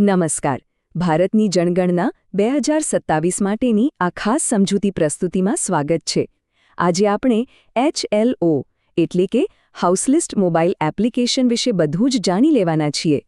નમસ્કાર. ભારતની જનગણના 2027 માટેની આ ખાસ સમજૂતી પ્રસ્તુતિમાં સ્વાગત છે. આજે આપણે HLO એટલે કે હાઉસ લિસ્ટ મોબાઈલ એપ્લિકેશન વિશે બધું જ જાણી લેવાના છીએ.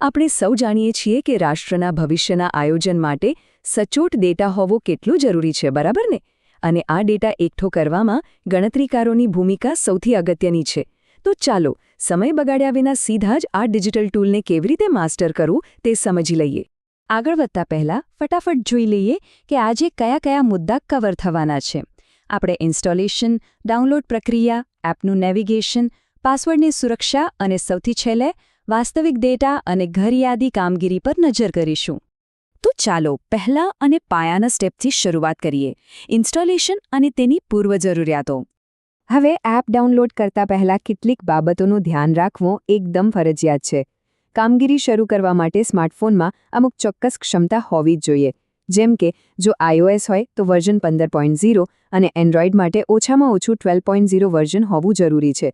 આપણે સૌ જાણીએ છીએ કે રાષ્ટ્રના ભવિષ્યના આયોજન માટે સચોટ ડેટા હોવો કેટલું જરૂરી છે, બરાબર ને? અને આ ડેટા એકઠો કરવામાં ગણતરીકારોની ભૂમિકા સૌથી અગત્યની છે. તો ચાલો સમય બગાડ્યા વિના સીધા જ આ ડિજિટલ ટૂલને કેવી રીતે માસ્ટર કરવું તે સમજી લઈએ. આગળ વધતા પહેલાં ફટાફટ જોઈ લઈએ કે આજે કયા મુદ્દા કવર થવાના છે. આપણે ઇન્સ્ટોલેશન, ડાઉનલોડ પ્રક્રિયા, એપનું નેવિગેશન, પાસવર્ડની સુરક્ષા અને સૌથી છેલ્લે વાસ્તવિક ડેટા અને ઘરયાદી કામગીરી પર નજર કરીશું. તો ચાલો પહેલા અને પાયાના સ્ટેપથી શરૂઆત કરીએ, ઇન્સ્ટોલેશન અને તેની પૂર્વજરૂરિયાતો. હવે એપ ડાઉનલોડ કરતા પહેલાં કેટલીક બાબતોનું ધ્યાન રાખવું એકદમ ફરજિયાત છે. કામગીરી શરૂ કરવા માટે સ્માર્ટફોનમાં અમુક ચોક્કસ ક્ષમતા હોવી જ જોઈએ. જેમ કે જો iOS હોય તો વર્ઝન 15.0 અને એન્ડ્રોઇડ માટે ઓછામાં ઓછું 12.0 વર્ઝન હોવું જરૂરી છે.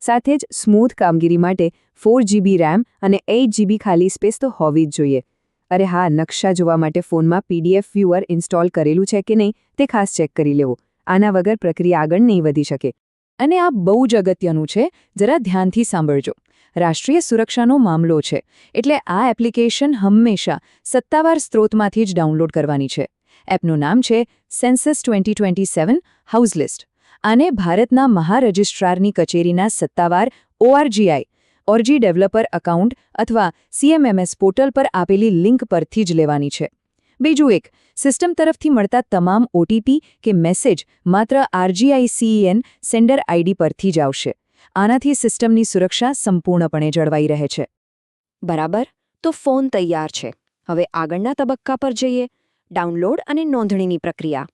સાથે જ સ્મૂથ કામગીરી માટે 4GB RAM અને 8GB ખાલી સ્પેસ તો હોવી જ જોઈએ. અરે હા, નકશા જોવા માટે ફોનમાં PDF વ્યૂઅર ઇન્સ્ટોલ કરેલું છે કે નહીં તે ખાસ ચેક કરી લેવું. આના વગર પ્રક્રિયા આગળ નહીં વધી શકે. અને આ બહુ જ અગત્યનું છે, જરા ધ્યાનથી સાંભળજો. રાષ્ટ્રીય સુરક્ષાનો મામલો છે, એટલે આ એપ્લિકેશન હંમેશા સત્તાવાર સ્ત્રોતમાંથી જ ડાઉનલોડ કરવાની છે. એપનું નામ છે સેન્સસ 2027 હાઉસ લિસ્ટ. આને ભારતના મહારજિસ્ટ્રારની કચેરીના સત્તાવાર ORGI ડેવલપર એકાઉન્ટ અથવા CMMS પોર્ટલ પર આપેલી લિંક પરથી જ લેવાની છે. બીજું એક, સિસ્ટમ તરફથી મળતા તમામ OTP કે મેસેજ માત્ર RGICEN સેન્ડર ID પરથી જ આવશે. આનાથી સિસ્ટમની સુરક્ષા સંપૂર્ણપણે જળવાઈ રહે છે. બરાબર, તો ફોન તૈયાર છે. હવે આગળના તબક્કા પર જઈએ, ડાઉનલોડ અને નોંધણીની પ્રક્રિયા.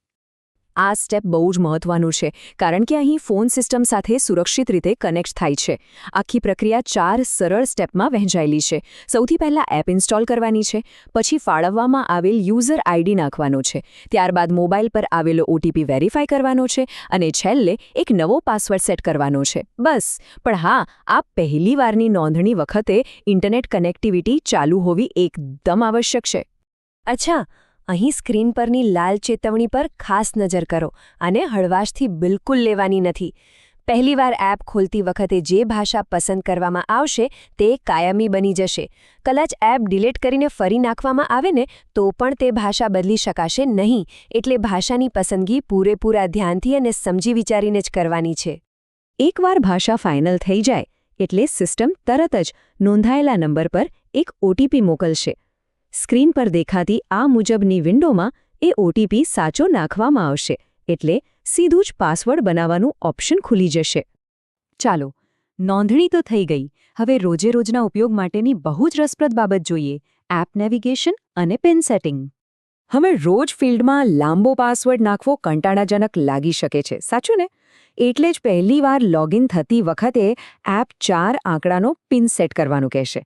આ સ્ટેપ બહુ જ મહત્વનું છે, કારણ કે અહીં ફોન સિસ્ટમ સાથે સુરક્ષિત રીતે કનેક્ટ થાય છે. આખી પ્રક્રિયા 4 સરળ સ્ટેપમાં વહેંચાયેલી છે. સૌથી પહેલાં એપ ઇન્સ્ટોલ કરવાની છે, પછી ફાળવવામાં આવેલ યુઝર ID નાખવાનો છે, ત્યારબાદ મોબાઈલ પર આવેલો OTP વેરીફાઈ કરવાનો છે અને છેલ્લે એક નવો પાસવર્ડ સેટ કરવાનો છે. બસ. પણ હા, આ પહેલી વારની નોંધણી વખતે ઇન્ટરનેટ કનેક્ટિવિટી ચાલુ હોવી એકદમ આવશ્યક છે. અચ્છા, અહીં સ્ક્રીન પરની લાલ ચેતવણી પર ખાસ નજર કરો અને હળવાશથી બિલકુલ લેવાની નથી. પહેલીવાર એપ ખોલતી વખતે જે ભાષા પસંદ કરવામાં આવશે તે કાયમી બની જશે. કદાચ એપ ડિલીટ કરીને ફરી નાખવામાં આવે ને તો પણ તે ભાષા બદલી શકાશે નહીં. એટલે ભાષાની પસંદગી પૂરેપૂરા ધ્યાનથી અને સમજી વિચારીને જ કરવાની છે. એકવાર ભાષા ફાઇનલ થઈ જાય એટલે સિસ્ટમ તરત જ નોંધાયેલા નંબર પર એક OTP મોકલશે. સ્ક્રીન પર દેખાતી આ મુજબની વિન્ડોમાં એ OTP સાચો નાખવામાં આવશે, એટલે સીધું જ પાસવર્ડ બનાવવાનું ઓપ્શન ખુલી જશે. ચાલો, નોંધણી તો થઈ ગઈ. હવે રોજેરોજના ઉપયોગ માટેની બહુ જ રસપ્રદ બાબત જોઈએ, એપ નેવિગેશન અને પિન સેટિંગ. હવે રોજ ફિલ્ડમાં લાંબો પાસવર્ડ નાખવો કંટાળાજનક લાગી શકે છે, સાચું ને? એટલે જ પહેલીવાર લોગિન થતી વખતે એપ 4 આંકડાનો પિન સેટ કરવાનું કહેશે.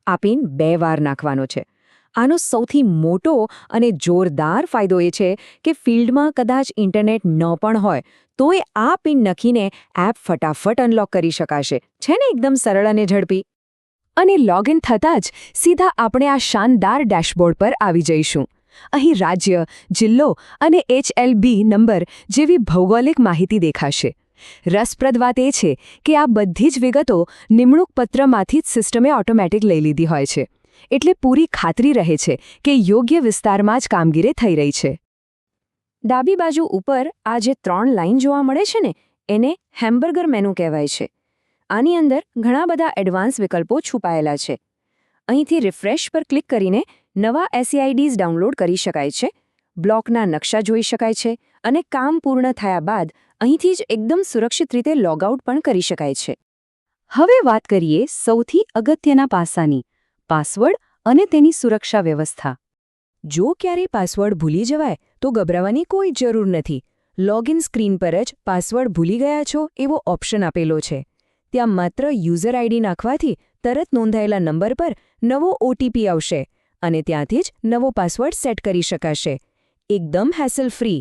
આ પિન 2 વાર નાખવાનો છે. આનો સૌથી મોટો અને જોરદાર ફાયદો એ છે કે ફિલ્ડમાં કદાચ ઇન્ટરનેટ ન પણ હોય તોય આ પિન નખીને એપ ફટાફટ અનલોક કરી શકાશે. છે ને એકદમ સરળ અને ઝડપી? અને લોગિન થતાં જ સીધા આપણે આ શાનદાર ડેશબોર્ડ પર આવી જઈશું. અહીં રાજ્ય, જિલ્લો અને HLB નંબર જેવી ભૌગોલિક માહિતી દેખાશે. રસપ્રદ વાત એ છે કે આ બધી જ વિગતો નિમણૂક પત્રમાંથી જ સિસ્ટમે ઓટોમેટિક લઈ લીધી હોય છે. એટલે પૂરી ખાતરી રહે છે કે યોગ્ય વિસ્તારમાં જ કામગીરી થઈ રહી છે. ડાબી બાજુ ઉપર આ જે 3 લાઇન જોવા મળે છે ને એને હેમ્બર્ગર મેનુ કહેવાય છે. આની અંદર ઘણા બધા એડવાન્સ વિકલ્પો છુપાયેલા છે. અહીંથી રિફ્રેશ પર ક્લિક કરીને નવા SEIDs ડાઉનલોડ કરી શકાય છે, બ્લોકના નકશા જોઈ શકાય છે અને કામ પૂર્ણ થયા બાદ અહીંથી જ એકદમ સુરક્ષિત રીતે લોગઆઉટ પણ કરી શકાય છે. હવે વાત કરીએ સૌથી અગત્યના પાસાની, પાસવર્ડ અને તેની સુરક્ષા વ્યવસ્થા. જો ક્યારેય પાસવર્ડ ભૂલી જવાય તો ગભરાવાની કોઈ જરૂર નથી. લોગિન સ્ક્રીન પર જ પાસવર્ડ ભૂલી ગયા છો એવો ઓપ્શન આપેલો છે. ત્યાં માત્ર યુઝર ID નાખવાથી તરત નોંધાયેલા નંબર પર નવો OTP આવશે અને ત્યાંથી જ નવો પાસવર્ડ સેટ કરી શકાશે. એકદમ હેસલ ફ્રી.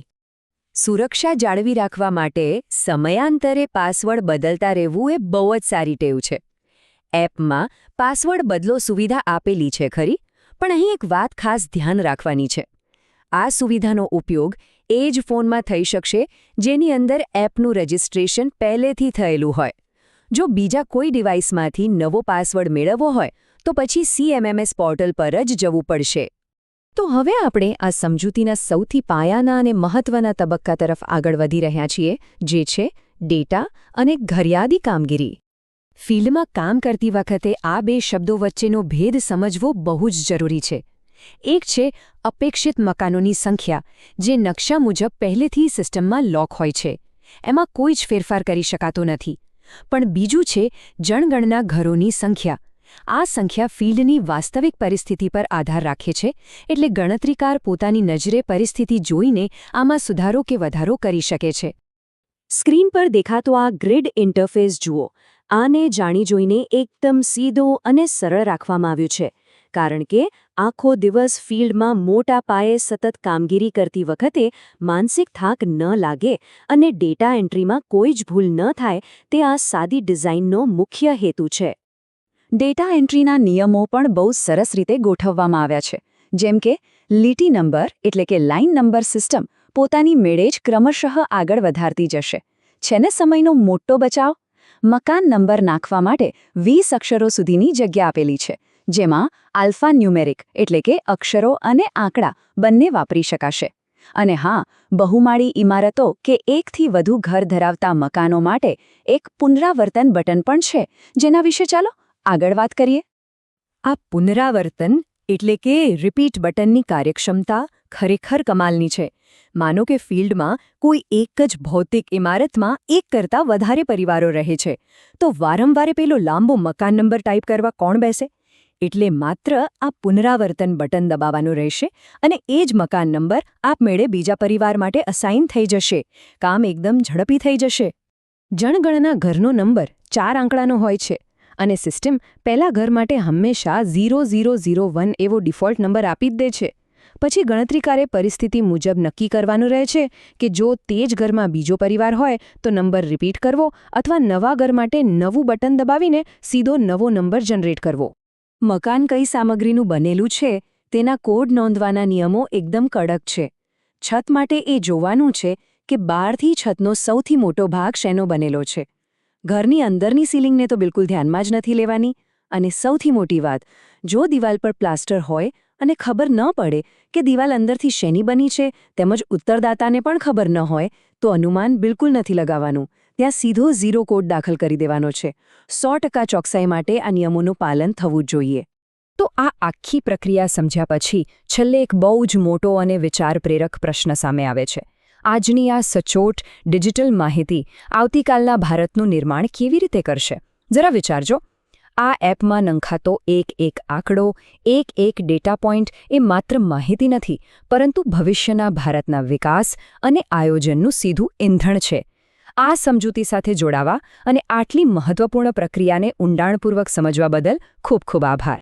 સુરક્ષા જાળવી રાખવા માટે સમયાંતરે પાસવર્ડ બદલતા રહેવું એ બહુ જ સારી ટેવ છે. એપમાં પાસવર્ડ બદલો સુવિધા આપેલી છે ખરી, પણ અહીં એક વાત ખાસ ધ્યાન રાખવાની છે. આ સુવિધાનો ઉપયોગ એ જ ફોનમાં થઈ શકશે જેની અંદર એપનું રજિસ્ટ્રેશન પહેલેથી થયેલું હોય. જો બીજા કોઈ ડિવાઇસમાંથી નવો પાસવર્ડ મેળવવો હોય તો પછી CMMS પોર્ટલ પર જ જવું પડશે. તો હવે આપણે આ સમજૂતીના સૌથી પાયાના અને મહત્વના તબક્કા તરફ આગળ વધી રહ્યા છીએ, જે છે ડેટા અને ઘરિયાદી કામગીરી. ફિલ્ડમાં કામ કરતી વખતે આ બે શબ્દો વચ્ચેનો ભેદ સમજવો બહુ જ જરૂરી છે. એક છે અપેક્ષિત મકાનોની સંખ્યા, જે નકશા મુજબ પહેલેથી સિસ્ટમમાં લોક હોય છે, એમાં કોઈ જ ફેરફાર કરી શકાતો નથી. પણ બીજું છે જનગણના ઘરોની સંખ્યા. આ સંખ્યા ફિલ્ડની વાસ્તવિક પરિસ્થિતિ પર આધાર રાખે છે, એટલે ગણતરીકાર પોતાની નજરે પરિસ્થિતિ જોઈને આમાં સુધારો કે વધારો કરી શકે છે. સ્ક્રીન પર દેખાતો આ ગ્રીડ ઇન્ટરફેસ જુઓ. આને જાણી જોઈને એકદમ સીધો અને સરળ રાખવામાં આવ્યું છે, કારણ કે આખો દિવસ ફિલ્ડમાં મોટા પાયે સતત કામગીરી કરતી વખતે માનસિક થાક ન લાગે અને ડેટા એન્ટ્રીમાં કોઈ જ ભૂલ ન થાય, તે આ સાદી ડિઝાઇનનો મુખ્ય હેતુ છે. ડેટા એન્ટ્રીના નિયમો પણ બહુ સરસ રીતે ગોઠવવામાં આવ્યા છે. જેમ કે લીટી નંબર એટલે કે લાઇન નંબર સિસ્ટમ પોતાની મેળે જ ક્રમશઃ આગળ વધારતી જશે. છે ને સમયનો મોટો બચાવ? મકાન નંબર નાખવા માટે 20 અક્ષરો સુધીની જગ્યા આપેલી છે, જેમાં આલ્ફા ન્યુમેરિક એટલે કે અક્ષરો અને આંકડા બંને વાપરી શકાશે. અને હા, બહુમાળી ઇમારતો કે એકથી વધુ ઘર ધરાવતા મકાનો માટે એક પુનરાવર્તન બટન પણ છે, જેના વિશે ચાલો આગળ વાત કરીએ. આ પુનરાવર્તન એટલે કે રિપીટ બટનની કાર્યક્ષમતા ખરેખર કમાલની છે. માનો કે ફિલ્ડમાં કોઈ એક જ ભૌતિક ઇમારતમાં એક કરતાં વધારે પરિવારો રહે છે, તો વારંવાર પેલો લાંબો મકાન નંબર ટાઈપ કરવા કોણ બેસે? એટલે માત્ર આ પુનરાવર્તન બટન દબાવવાનું રહેશે અને એ જ મકાન નંબર આપમેળે બીજા પરિવાર માટે અસાઇન થઈ જશે. કામ એકદમ ઝડપી થઈ જશે. જનગણના ઘરનો નંબર 4 આંકડાનો હોય છે અને સિસ્ટમ પહેલા ઘર માટે હંમેશા 0001 એવો ડિફોલ્ટ નંબર આપી જ દે છે. પછી ગણતરીકારે પરિસ્થિતિ મુજબ નક્કી કરવાનું રહે છે કે જો તે જ ઘરમાં બીજો પરિવાર હોય તો નંબર રિપીટ કરવો અથવા નવા ઘર માટે નવું બટન દબાવીને સીધો નવો નંબર જનરેટ કરવો. મકાન કઈ સામગ્રીનું બનેલું છે તેના કોડ નોંધવાના નિયમો એકદમ કડક છે. છત માટે એ જોવાનું છે કે બહારથી છતનો સૌથી મોટો ભાગ શેનો બનેલો છે. ઘરની અંદરની સીલિંગને તો બિલકુલ ધ્યાનમાં જ નથી લેવાની. અને સૌથી મોટી વાત, જો દિવાલ પર પ્લાસ્ટર હોય અને ખબર ન પડે કે દિવાલ અંદરથી શેની બની છે, તેમજ ઉત્તરદાતાને પણ ખબર ન હોય, તો અનુમાન બિલકુલ નથી લગાવવાનું. ત્યાં સીધો 0 કોડ દાખલ કરી દેવાનો છે. 100% ચોકસાઈ માટે આ નિયમોનું પાલન થવું જ જોઈએ. તો આ આખી પ્રક્રિયા સમજ્યા પછી છેલ્લે એક બહુ જ મોટો અને વિચાર પ્રેરક પ્રશ્ન સામે આવે છે. આજની આ સચોટ ડિજિટલ માહિતી આવતીકાલના ભારતનું નિર્માણ કેવી રીતે કરશે? જરા વિચારજો. આ એપમાં નંખાતો એક આંકડો, એક ડેટા પોઈન્ટ એ માત્ર માહિતી નથી, પરંતુ ભવિષ્યના ભારતના વિકાસ અને આયોજનનું સીધું ઇંધણ છે. આ સમજૂતી સાથે જોડાવા અને આટલી મહત્વપૂર્ણ પ્રક્રિયાને ઊંડાણપૂર્વક સમજવા બદલ ખૂબ ખૂબ આભાર.